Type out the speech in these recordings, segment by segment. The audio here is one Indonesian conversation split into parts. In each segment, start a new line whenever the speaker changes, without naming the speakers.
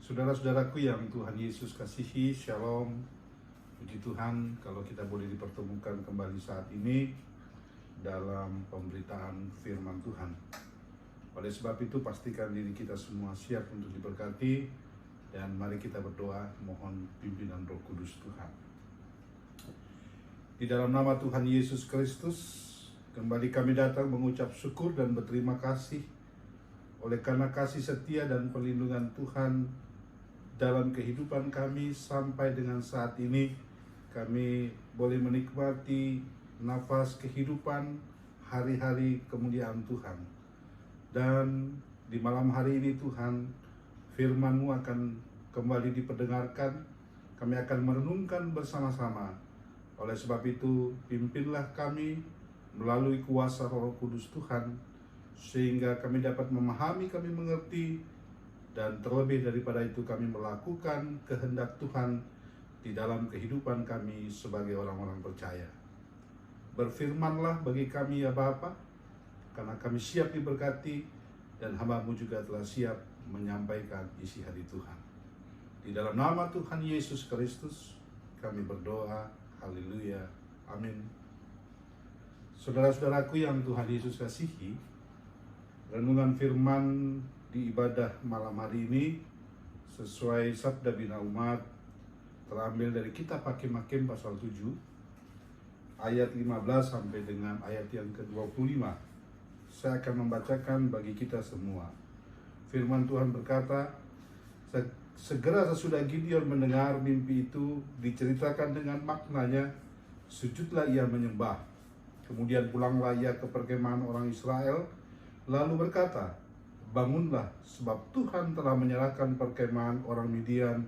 Saudara-saudaraku yang Tuhan Yesus kasihi, Shalom. Puji Tuhan kalau kita boleh dipertemukan kembali saat ini dalam pemberitaan firman Tuhan. Oleh sebab itu pastikan diri kita semua siap untuk diberkati, dan mari kita berdoa mohon pimpinan Roh Kudus Tuhan. Di dalam nama Tuhan Yesus Kristus, kembali kami datang mengucap syukur dan berterima kasih oleh karena kasih setia dan perlindungan Tuhan dalam kehidupan kami sampai dengan saat ini. Kami boleh menikmati nafas kehidupan, hari-hari kemuliaan Tuhan. Dan di malam hari ini Tuhan, firman-Mu akan kembali diperdengarkan. Kami akan merenungkan bersama-sama. Oleh sebab itu, pimpinlah kami melalui kuasa Roh Kudus Tuhan, sehingga kami dapat memahami, kami mengerti, dan terlebih daripada itu kami melakukan kehendak Tuhan di dalam kehidupan kami sebagai orang-orang percaya. Berfirmanlah bagi kami ya Bapa, karena kami siap diberkati, dan hamba-Mu juga telah siap menyampaikan isi hati Tuhan. Di dalam nama Tuhan Yesus Kristus kami berdoa, haleluya, amin. Saudara-saudaraku yang Tuhan Yesus kasihi, renungan firman di ibadah malam hari ini sesuai sabda bina umat terambil dari kitab Hakim-Hakim pasal 7 ayat 15 sampai dengan ayat yang ke-25. Saya akan membacakan bagi kita semua. Firman Tuhan berkata, segera sesudah Gideon mendengar mimpi itu diceritakan dengan maknanya, sujudlah ia menyembah. Kemudian pulanglah ia ke perkemahan orang Israel, lalu berkata, bangunlah, sebab Tuhan telah menyerahkan perkemahan orang Midian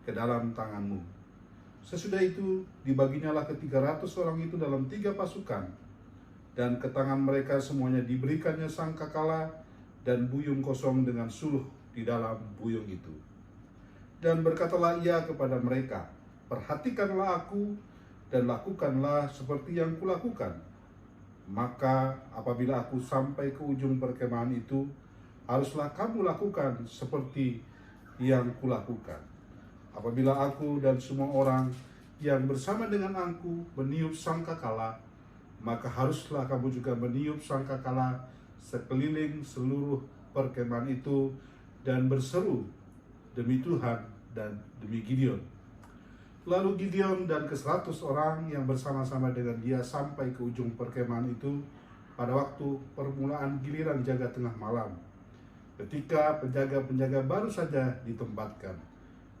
ke dalam tanganmu. Sesudah itu, dibaginyalah ke 300 orang itu dalam 3 pasukan, dan ke tangan mereka semuanya diberikannya sangkakala dan buyung kosong dengan suluh di dalam buyung itu. Dan berkatalah ia kepada mereka, perhatikanlah aku dan lakukanlah seperti yang kulakukan. Maka apabila aku sampai ke ujung perkemahan itu, haruslah kamu lakukan seperti yang kulakukan. Apabila aku dan semua orang yang bersama dengan aku meniup sangkakala, maka haruslah kamu juga meniup sangkakala sekeliling seluruh perkemahan itu dan berseru demi Tuhan dan demi Gideon. Lalu Gideon dan ke-100 orang yang bersama-sama dengan dia sampai ke ujung perkemahan itu pada waktu permulaan giliran jaga tengah malam, ketika penjaga-penjaga baru saja ditempatkan.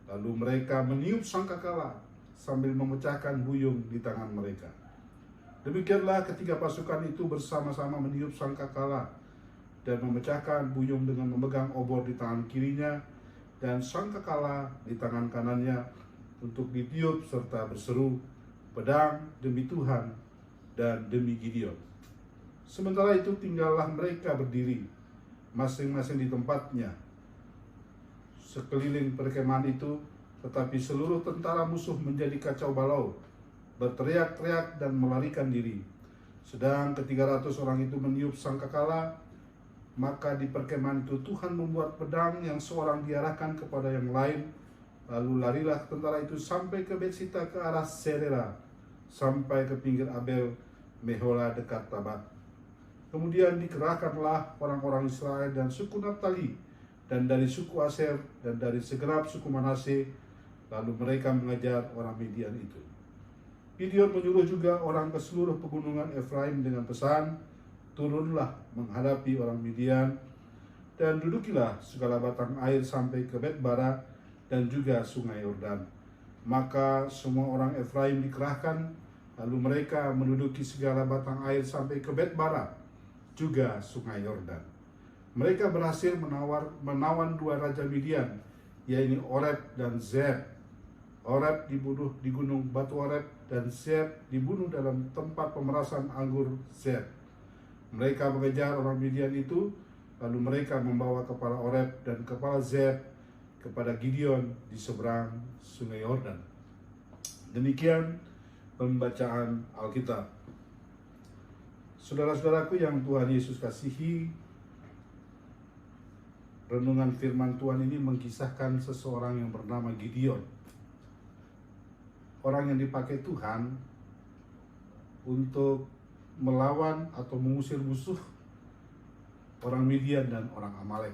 Lalu mereka meniup sangkakala sambil memecahkan buyung di tangan mereka. Demikianlah ketiga pasukan itu bersama-sama meniup sangkakala dan memecahkan buyung dengan memegang obor di tangan kirinya dan sangkakala di tangan kanannya untuk ditiup serta berseru, pedang demi Tuhan dan demi Gideon. Sementara itu tinggallah mereka berdiri masing-masing di tempatnya sekeliling perkemahan itu, tetapi seluruh tentara musuh menjadi kacau balau, berteriak-teriak dan melarikan diri. Sedang ke-300 orang itu meniup sangkakala, maka di perkemahan itu Tuhan membuat pedang yang seorang diarahkan kepada yang lain. Lalu larilah tentara itu sampai ke Betsita ke arah Serera, sampai ke pinggir Abel Mehola dekat Tabat. Kemudian dikerahkanlah orang-orang Israel dan suku Naftali, dan dari suku Aser, dan dari segenap suku Manase, lalu mereka mengejar orang Midian itu. Gideon menyuruh juga orang ke seluruh pegunungan Efraim dengan pesan, turunlah menghadapi orang Midian, dan dudukilah segala batang air sampai ke Bet-bara, dan juga sungai Yordan. Maka semua orang Efraim dikerahkan, lalu mereka menduduki segala batang air sampai ke Bet-bara, juga sungai Yordan. Mereka berhasil menawan 2 raja Midian, yaitu Oreb dan Zeb. Oreb dibunuh di gunung Batu Oreb, dan Zeb dibunuh dalam tempat pemerasan anggur Zeb. Mereka mengejar orang Midian itu, lalu mereka membawa kepala Oreb dan kepala Zeb kepada Gideon di seberang sungai Yordan. Demikian pembacaan Alkitab. Saudara-saudaraku yang Tuhan Yesus kasihi, renungan firman Tuhan ini mengisahkan seseorang yang bernama Gideon. Orang yang dipakai Tuhan untuk melawan atau mengusir musuh orang Midian dan orang Amalek.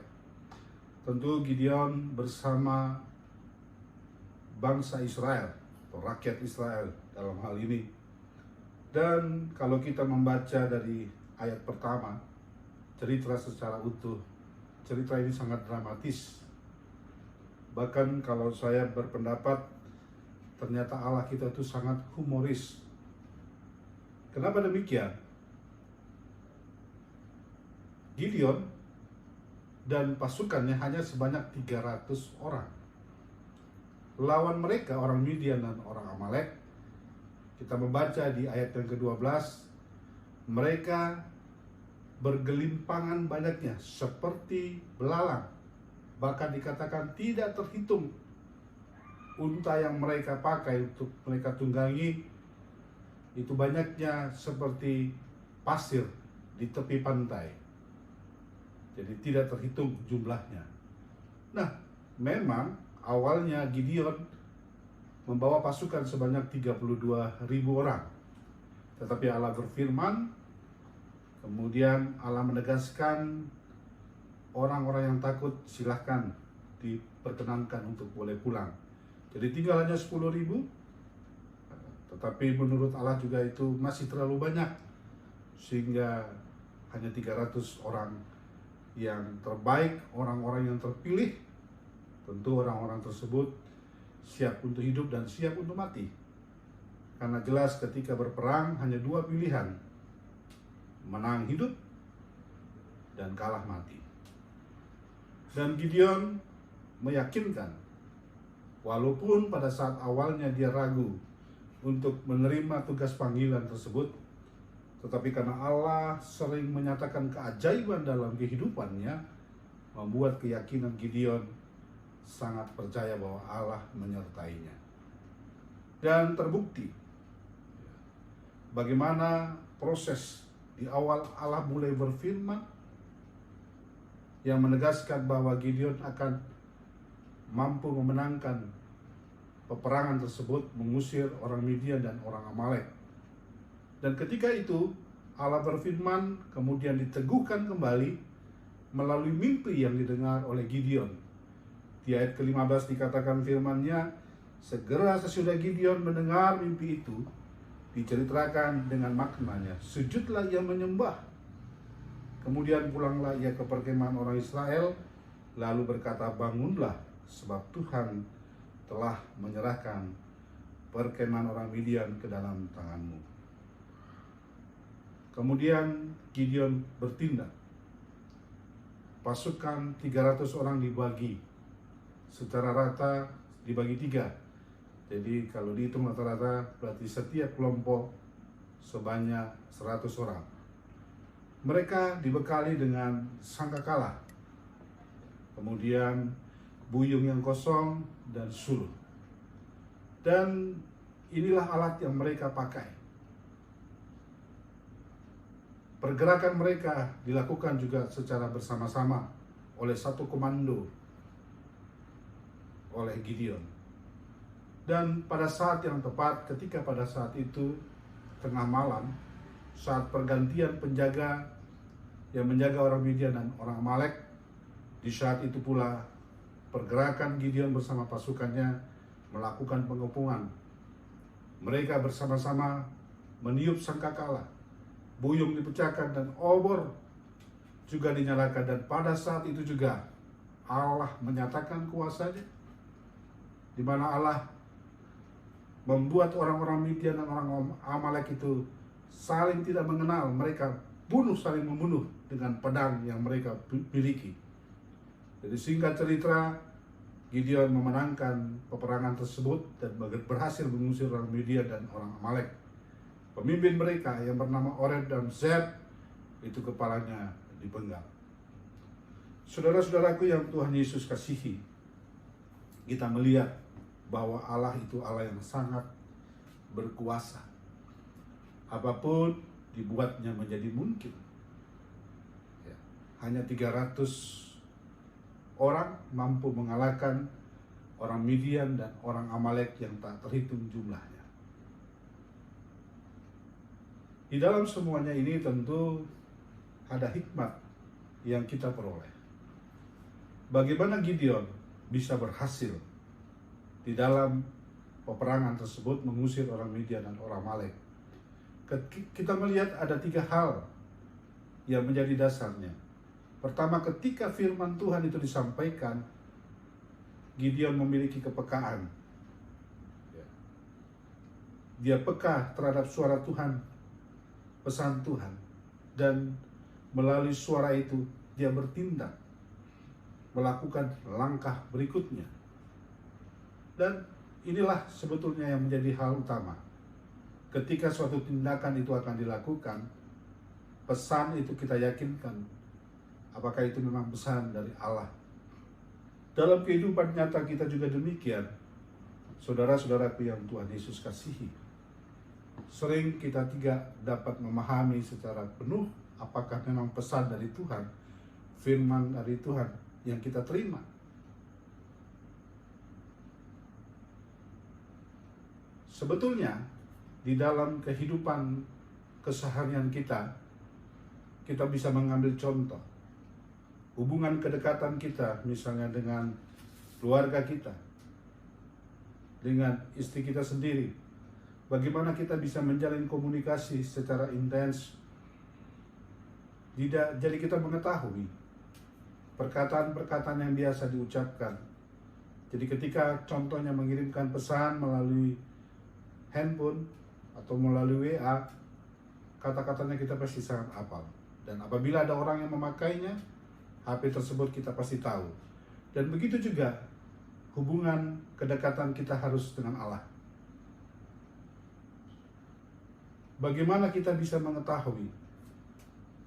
Tentu Gideon bersama bangsa Israel atau rakyat Israel dalam hal ini. Dan kalau kita membaca dari ayat pertama, cerita secara utuh, cerita ini sangat dramatis. Bahkan kalau saya berpendapat, ternyata Allah kita itu sangat humoris. Kenapa demikian? Gideon dan pasukannya hanya sebanyak 300 orang. Lawan mereka orang Midian dan orang Amalek. Kita membaca di ayat yang ke-12, mereka bergelimpangan banyaknya seperti belalang. Bahkan dikatakan tidak terhitung unta yang mereka pakai untuk mereka tunggangi. Itu banyaknya seperti pasir di tepi pantai. Jadi tidak terhitung jumlahnya. Nah, memang awalnya Gideon membawa pasukan sebanyak 32.000 orang. Tetapi Allah berfirman, kemudian Allah menegaskan orang-orang yang takut silahkan diperkenankan untuk boleh pulang. Jadi tinggal hanya 10.000. Tetapi menurut Allah juga itu masih terlalu banyak, sehingga hanya 300 orang yang terbaik, orang-orang yang terpilih. Tentu orang-orang tersebut siap untuk hidup dan siap untuk mati. Karena jelas ketika berperang hanya dua pilihan, menang hidup dan kalah mati. Dan Gideon meyakinkan, walaupun pada saat awalnya dia ragu untuk menerima tugas panggilan tersebut, tetapi karena Allah sering menyatakan keajaiban dalam kehidupannya, membuat keyakinan Gideon sangat percaya bahwa Allah menyertainya. Dan terbukti bagaimana proses di awal Allah mulai berfirman yang menegaskan bahwa Gideon akan mampu memenangkan peperangan tersebut, mengusir orang Midian dan orang Amalek. Dan ketika itu Allah berfirman kemudian diteguhkan kembali melalui mimpi yang didengar oleh Gideon. Di ayat ke-15 dikatakan firman-Nya, segera sesudah Gideon mendengar mimpi itu, diceritakan dengan maknanya, sujudlah ia menyembah. Kemudian pulanglah ia ke perkemahan orang Israel, lalu berkata, bangunlah, sebab Tuhan telah menyerahkan perkemahan orang Midian ke dalam tanganmu. Kemudian Gideon bertindak. Pasukan 300 orang dibagi secara rata, dibagi 3. Jadi kalau dihitung rata-rata berarti setiap kelompok sebanyak 100 orang. Mereka dibekali dengan sangkakala, kemudian buyung yang kosong dan suluh. Dan inilah alat yang mereka pakai. Pergerakan mereka dilakukan juga secara bersama-sama oleh satu komando oleh Gideon. Dan pada saat yang tepat, ketika pada saat itu tengah malam, saat pergantian penjaga yang menjaga orang Midian dan orang Amalek, di saat itu pula pergerakan Gideon bersama pasukannya melakukan pengepungan. Mereka bersama-sama meniup sangkakala, buyung dipecahkan dan obor juga dinyalakan. Dan pada saat itu juga Allah menyatakan kuasa-Nya, di mana Allah membuat orang-orang Midian dan orang Amalek itu saling tidak mengenal. Mereka saling membunuh dengan pedang yang mereka miliki. Jadi singkat cerita, Gideon memenangkan peperangan tersebut dan berhasil mengusir orang Midian dan orang Amalek. Pemimpin mereka yang bernama Oreb dan Zeb itu kepalanya dipenggal. Saudara-saudaraku yang Tuhan Yesus kasihi, kita melihat bahwa Allah itu Allah yang sangat berkuasa. Apapun dibuatnya menjadi mungkin. Ya, hanya 300 orang mampu mengalahkan orang Midian dan orang Amalek yang tak terhitung jumlahnya. Di dalam semuanya ini tentu ada hikmat yang kita peroleh. Bagaimana Gideon bisa berhasil di dalam peperangan tersebut mengusir orang Midian dan orang Amalek. Kita melihat ada 3 hal yang menjadi dasarnya. Pertama, ketika firman Tuhan itu disampaikan, Gideon memiliki kepekaan. Dia peka terhadap suara Tuhan, pesan Tuhan, dan melalui suara itu dia bertindak, melakukan langkah berikutnya. Dan inilah sebetulnya yang menjadi hal utama. Ketika suatu tindakan itu akan dilakukan, pesan itu kita yakinkan apakah itu memang pesan dari Allah. Dalam kehidupan nyata kita juga demikian, saudara-saudaraku yang Tuhan Yesus kasihi. Sering kita tidak dapat memahami secara penuh apakah memang pesan dari Tuhan, firman dari Tuhan yang kita terima. Sebetulnya di dalam kehidupan keseharian kita bisa mengambil contoh. Hubungan kedekatan kita misalnya dengan keluarga kita, dengan istri kita sendiri. Bagaimana kita bisa menjalin komunikasi secara intens. Jadi kita mengetahui perkataan-perkataan yang biasa diucapkan. Jadi ketika contohnya mengirimkan pesan melalui handphone atau melalui WA, kata-katanya kita pasti sangat hafal. Dan apabila ada orang yang memakainya, HP tersebut kita pasti tahu. Dan begitu juga hubungan kedekatan kita harus dengan Allah. Bagaimana kita bisa mengetahui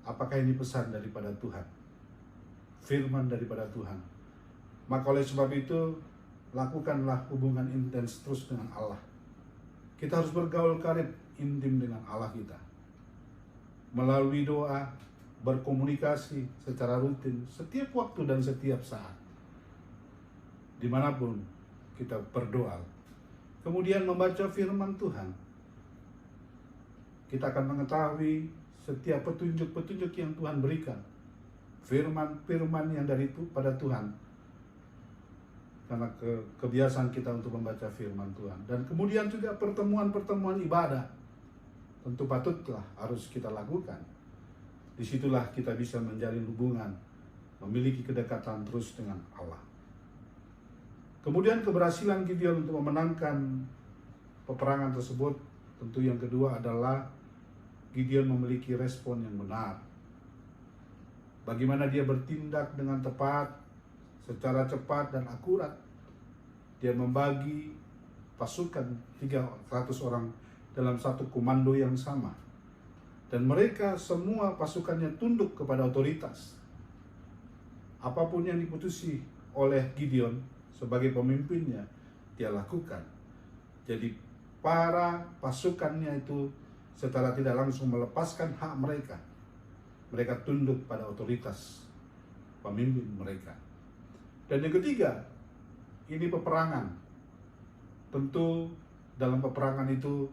apakah ini pesan daripada Tuhan, firman daripada Tuhan? Maka oleh sebab itu, lakukanlah hubungan intens terus dengan Allah. Kita harus bergaul karib intim dengan Allah kita. Melalui doa, berkomunikasi secara rutin, setiap waktu dan setiap saat. Dimanapun kita berdoa. Kemudian membaca firman Tuhan. Kita akan mengetahui setiap petunjuk-petunjuk yang Tuhan berikan. Firman-firman yang pada Tuhan. Karena kebiasaan kita untuk membaca firman Tuhan. Dan kemudian juga pertemuan-pertemuan ibadah. Tentu patutlah harus kita lakukan. Disitulah kita bisa menjalin hubungan, memiliki kedekatan terus dengan Allah. Kemudian keberhasilan Gideon untuk memenangkan peperangan tersebut, tentu yang kedua adalah Gideon memiliki respon yang benar. Bagaimana dia bertindak dengan tepat, secara cepat dan akurat. Dia membagi pasukan 300 orang dalam satu komando yang sama. Dan mereka semua pasukannya tunduk kepada otoritas. Apapun yang diputusi oleh Gideon sebagai pemimpinnya, dia lakukan. Jadi para pasukannya itu secara tidak langsung melepaskan hak mereka. Mereka tunduk pada otoritas pemimpin mereka. Dan yang ketiga, ini peperangan. Tentu dalam peperangan itu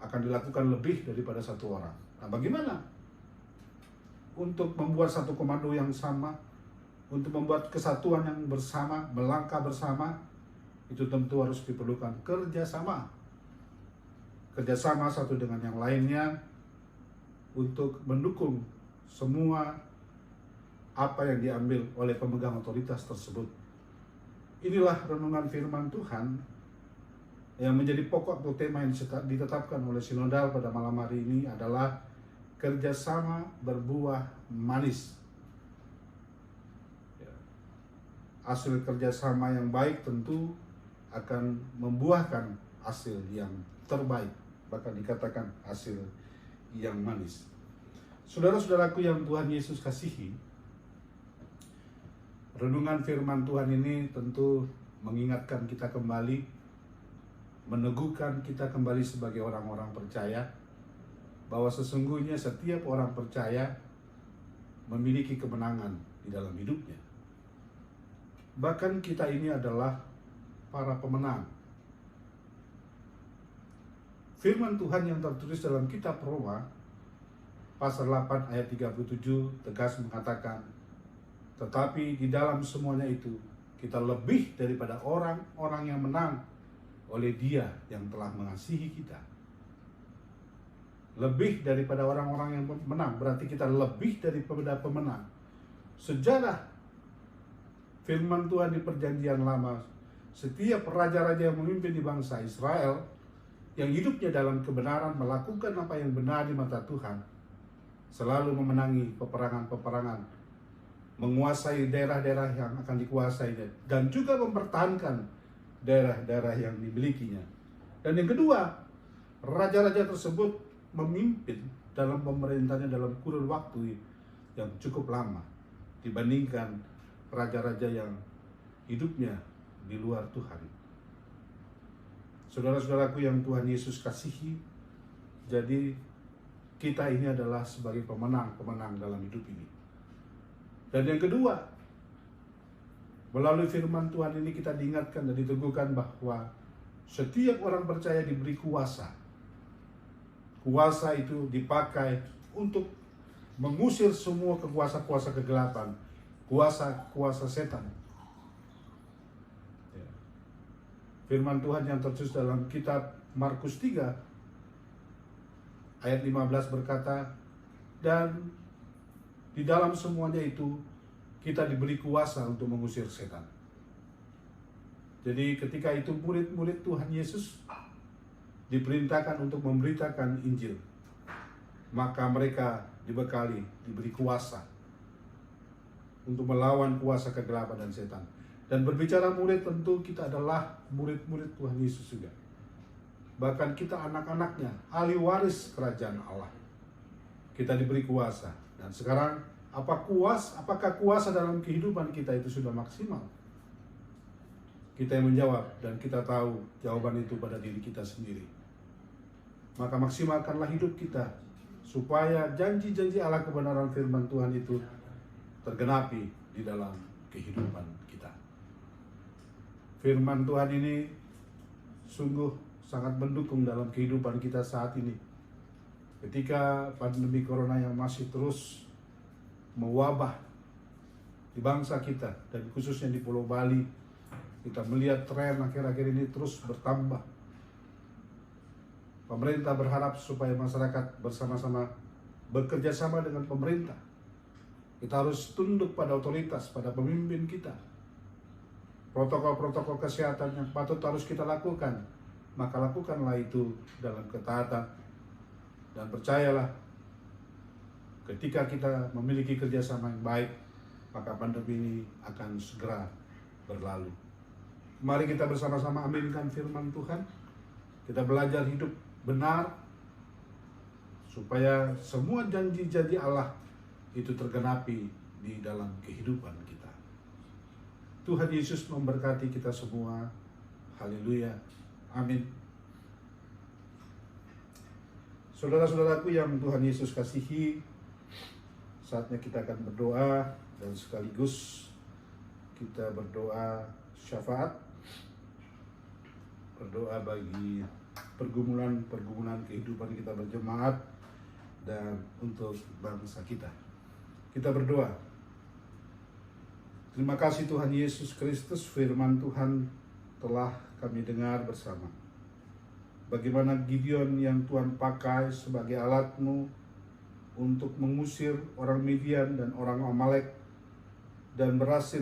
akan dilakukan lebih daripada satu orang. Nah, bagaimana untuk membuat satu komando yang sama, untuk membuat kesatuan yang bersama, melangkah bersama, itu tentu harus diperlukan kerjasama. Kerjasama satu dengan yang lainnya untuk mendukung semua apa yang diambil oleh pemegang otoritas tersebut. Inilah renungan firman Tuhan yang menjadi pokok atau tema yang ditetapkan oleh sinodal pada malam hari ini adalah kerjasama berbuah manis. Hasil kerjasama yang baik tentu akan membuahkan hasil yang terbaik, bahkan dikatakan hasil yang manis. Saudara-saudaraku yang Tuhan Yesus kasihi, renungan firman Tuhan ini tentu mengingatkan kita kembali, meneguhkan kita kembali sebagai orang-orang percaya, bahwa sesungguhnya setiap orang percaya memiliki kemenangan di dalam hidupnya. Bahkan kita ini adalah para pemenang. Firman Tuhan yang tertulis dalam kitab Roma pasal 8 ayat 37 tegas mengatakan, tetapi di dalam semuanya itu kita lebih daripada orang-orang yang menang oleh Dia yang telah mengasihi kita. Lebih daripada orang-orang yang menang, berarti kita lebih daripada pemenang. Sejarah firman Tuhan di Perjanjian Lama, setiap raja-raja yang memimpin di bangsa Israel, yang hidupnya dalam kebenaran, melakukan apa yang benar di mata Tuhan, selalu memenangi peperangan-peperangan, menguasai daerah-daerah yang akan dikuasai, dan juga mempertahankan daerah-daerah yang dimilikinya. Dan yang kedua, raja-raja tersebut memimpin dalam pemerintahnya dalam kurun waktu yang cukup lama dibandingkan raja-raja yang hidupnya di luar Tuhan. Saudara-saudaraku yang Tuhan Yesus kasihi, jadi kita ini adalah sebagai pemenang-pemenang dalam hidup ini. Dan yang kedua, melalui firman Tuhan ini kita diingatkan dan diteguhkan bahwa setiap orang percaya diberi kuasa. Kuasa itu dipakai untuk mengusir semua kuasa-kuasa kegelapan, kuasa-kuasa setan. Firman Tuhan yang tertulis dalam kitab Markus 3 ayat 15 berkata, dan di dalam semuanya itu kita diberi kuasa untuk mengusir setan. Jadi ketika itu murid-murid Tuhan Yesus diperintahkan untuk memberitakan Injil, maka mereka diberi kuasa untuk melawan kuasa kegelapan dan setan. Dan berbicara murid, tentu kita adalah murid-murid Tuhan Yesus juga. Bahkan kita anak-anaknya, ahli waris kerajaan Allah. Kita diberi kuasa. Dan sekarang, apakah kuasa dalam kehidupan kita itu sudah maksimal? Kita yang menjawab, dan kita tahu jawaban itu pada diri kita sendiri. Maka maksimalkanlah hidup kita, supaya janji-janji Allah kebenaran firman Tuhan itu tergenapi di dalam kehidupan kita. Firman Tuhan ini sungguh sangat mendukung dalam kehidupan kita saat ini. Ketika pandemi corona yang masih terus mewabah di bangsa kita, dan khususnya di Pulau Bali, kita melihat tren akhir-akhir ini terus bertambah. Pemerintah berharap supaya masyarakat bersama-sama bekerja sama dengan pemerintah. Kita harus tunduk pada otoritas, pada pemimpin kita. Protokol-protokol kesehatan yang patut harus kita lakukan, maka lakukanlah itu dalam ketaatan. Dan percayalah, ketika kita memiliki kerjasama yang baik, maka pandemi ini akan segera berlalu. Mari kita bersama-sama aminkan firman Tuhan. Kita belajar hidup benar, supaya semua janji-janji Allah itu tergenapi di dalam kehidupan kita. Tuhan Yesus memberkati kita semua. Haleluya. Amin. Saudara-saudaraku yang Tuhan Yesus kasihi, saatnya kita akan berdoa, dan sekaligus kita berdoa syafaat, berdoa bagi pergumulan kehidupan kita berjemaat dan untuk bangsa kita. Kita berdoa. Terima kasih Tuhan Yesus Kristus, firman Tuhan telah kami dengar bersama. Bagaimana Gideon yang Tuhan pakai sebagai alat-Mu untuk mengusir orang Midian dan orang Amalek, dan berhasil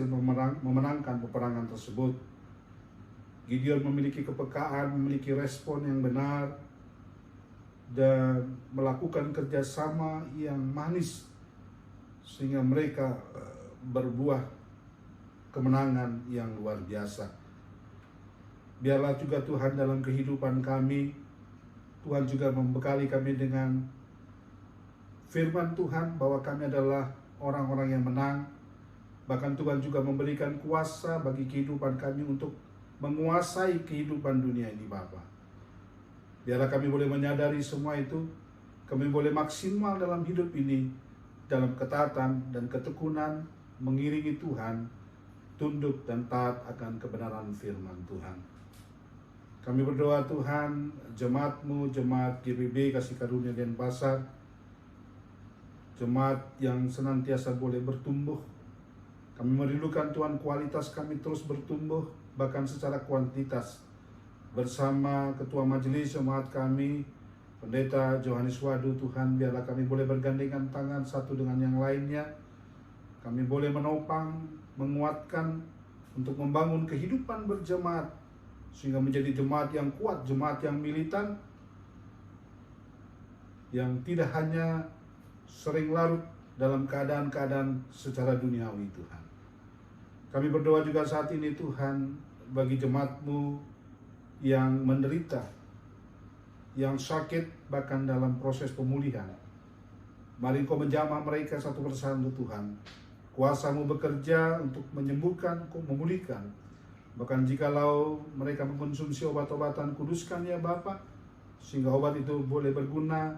memenangkan peperangan tersebut. Gideon memiliki kepekaan, memiliki respon yang benar, dan melakukan kerjasama yang manis, sehingga mereka berbuah kemenangan yang luar biasa. Biarlah juga Tuhan dalam kehidupan kami, Tuhan juga membekali kami dengan firman Tuhan bahwa kami adalah orang-orang yang menang. Bahkan Tuhan juga memberikan kuasa bagi kehidupan kami untuk menguasai kehidupan dunia ini, Bapa. Biarlah kami boleh menyadari semua itu, kami boleh maksimal dalam hidup ini, dalam ketaatan dan ketekunan mengiringi Tuhan, tunduk dan taat akan kebenaran firman Tuhan. Kami berdoa Tuhan, jemaat-Mu, jemaat GBB Kasih Karunia Denpasar, jemaat yang senantiasa boleh bertumbuh. Kami merindukan Tuhan kualitas kami terus bertumbuh, bahkan secara kuantitas. Bersama Ketua Majelis Jemaat kami, Pendeta Johannes Wadu, Tuhan, biarlah kami boleh bergandengan tangan satu dengan yang lainnya. Kami boleh menopang, menguatkan untuk membangun kehidupan berjemaat, sehingga menjadi jemaat yang kuat, jemaat yang militan, yang tidak hanya sering larut dalam keadaan-keadaan secara duniawi, Tuhan. Kami berdoa juga saat ini Tuhan, bagi jemaat-Mu yang menderita, yang sakit, bahkan dalam proses pemulihan. Mari Engkau menjamah mereka satu persatu Tuhan. Kuasa-Mu bekerja untuk menyembuhkan, memulihkan. Bahkan jikalau mereka mengkonsumsi obat-obatan, kuduskan ya Bapa, sehingga obat itu boleh berguna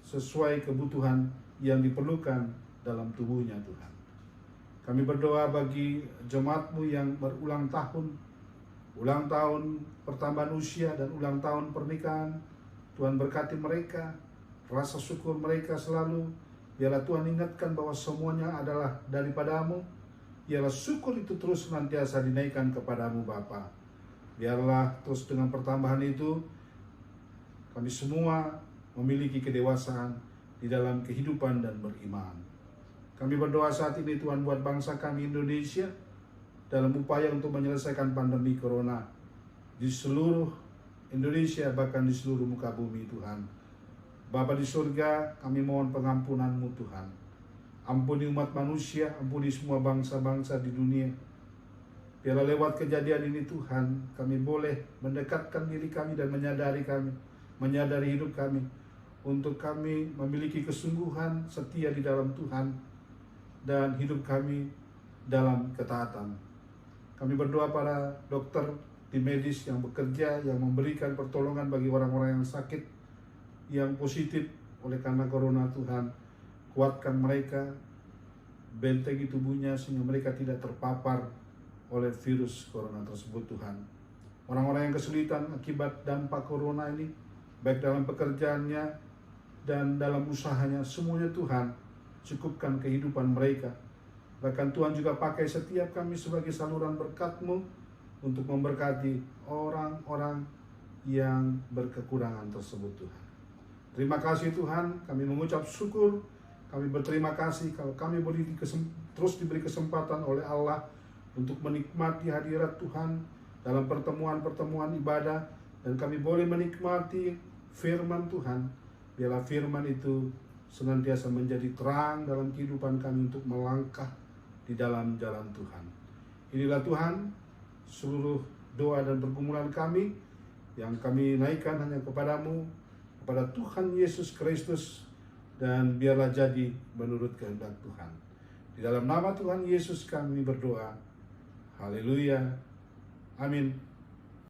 sesuai kebutuhan yang diperlukan dalam tubuhnya Tuhan. Kami berdoa bagi jemaat-Mu yang berulang tahun pertambahan usia dan ulang tahun pernikahan. Tuhan berkati mereka, rasa syukur mereka selalu. Biarlah Tuhan ingatkan bahwa semuanya adalah daripada-Mu. Biarlah syukur itu terus senantiasa dinaikkan kepadamu Bapa. Biarlah terus dengan pertambahan itu kami semua memiliki kedewasaan di dalam kehidupan dan beriman. Kami berdoa saat ini Tuhan buat bangsa kami Indonesia dalam upaya untuk menyelesaikan pandemi corona di seluruh Indonesia, bahkan di seluruh muka bumi Tuhan. Bapa di surga, kami mohon pengampunan-Mu Tuhan. Ampuni umat manusia, ampuni semua bangsa-bangsa di dunia. Biarlah lewat kejadian ini Tuhan, kami boleh mendekatkan diri kami dan menyadari hidup kami, untuk kami memiliki kesungguhan setia di dalam Tuhan, dan hidup kami dalam ketaatan. Kami berdoa para dokter, tim medis yang bekerja, yang memberikan pertolongan bagi orang-orang yang sakit, yang positif oleh karena corona Tuhan. Kuatkan mereka, bentengi tubuhnya sehingga mereka tidak terpapar oleh virus corona tersebut Tuhan. Orang-orang yang kesulitan akibat dampak corona ini, baik dalam pekerjaannya dan dalam usahanya, semuanya Tuhan, cukupkan kehidupan mereka. Bahkan Tuhan juga pakai setiap kami sebagai saluran berkat-Mu untuk memberkati orang-orang yang berkekurangan tersebut Tuhan. Terima kasih Tuhan, kami mengucap syukur, kami berterima kasih kalau kami terus diberi kesempatan oleh Allah untuk menikmati hadirat Tuhan dalam pertemuan-pertemuan ibadah, dan kami boleh menikmati firman Tuhan. Biarlah firman itu senantiasa menjadi terang dalam kehidupan kami untuk melangkah di dalam jalan Tuhan. Inilah Tuhan, seluruh doa dan pergumulan kami yang kami naikkan hanya kepadamu, kepada Tuhan Yesus Kristus, dan biarlah jadi menurut kehendak Tuhan. Di dalam nama Tuhan Yesus kami berdoa. Haleluya. Amin.